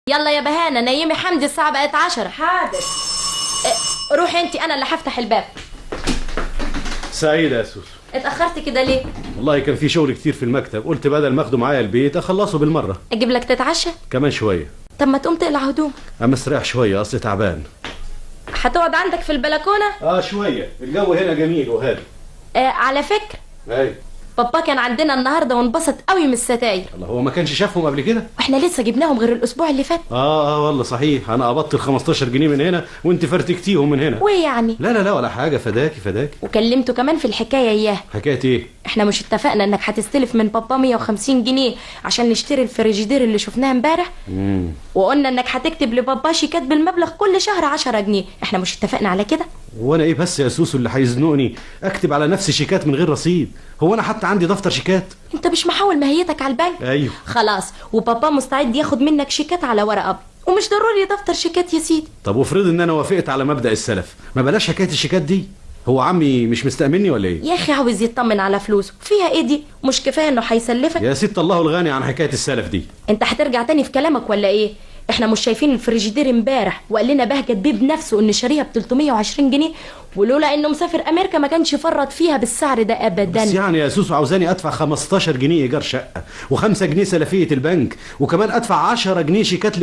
يلا يا بهانة نيمي حمدي، الساعة بقت 10. حاضر. روحي انتي، انا اللي هفتح الباب. سعيدة يا سوسو. اتأخرت كده ليه؟ والله كان في شغل كتير في المكتب، قلت بدل ما اخده معايا البيت اخلصه بالمرة. اجيب لك تتعشى؟ كمان شوية. طب ما تقوم تقلع هدومك. اما استريح شوية اصلي تعبان. هتقعد عندك في البلكونة؟ شوية، الجو هنا جميل وهادي. على فكرة ايوه. بابا كان عندنا النهارده وانبسط قوي من الستاير. الله، هو ما كانش شافهم قبل كده؟ واحنا لسه جبناهم غير الاسبوع اللي فات. والله صحيح، انا قبضت ال 15 جنيه من هنا وانت فرتكتيهم من هنا. وايه يعني؟ لا ولا حاجة، فداكي. وكلمته كمان في الحكاية اياه. حكاية ايه؟ احنا مش اتفقنا انك هتستلف من بابا 150 جنيه عشان نشتري الفريجيدير اللي شفناه امبارح؟ وقلنا انك هتكتب لبابا شيكات بالمبلغ كل شهر 10 جنيه. احنا مش اتفقنا على كده؟ وانا ايه بس يا سوسو اللي هيزنقني اكتب على نفسي شيكات من غير رصيد؟ هو انا حتى عندي دفتر شيكات؟ انت مش محول ماهيتك على البنك؟ ايوه. خلاص، وبابا مستعد ياخد منك شيكات على ورقه ابيض، ومش ضروري دفتر شيكات يا سيدي. طب وافرض ان انا وافقت على مبدأ السلف، ما بلاش حكاية الشيكات دي. هو عمي مش مستأمني ولا ايه؟ يا اخي عاوز يطمن على فلوسه، فيها ايه دي؟ مش كفايه انه هيسلفك؟ يا ست الله الغني عن حكاية السلف دي. انت هترجع تاني في كلامك ولا ايه؟ احنا مش شايفين الفريجيدير امبارح وقال لنا بهجت بيه بنفسه ان شاريها ب 320 جنيه، ولولا انه مسافر امريكا ما كانش فرط فيها بالسعر ده ابدا. بس يعني يا سوسو عاوزاني ادفع 15 جنيه ايجار شقة و5 جنيه سلفية البنك، وكمان ادفع 10 جنيه شيكات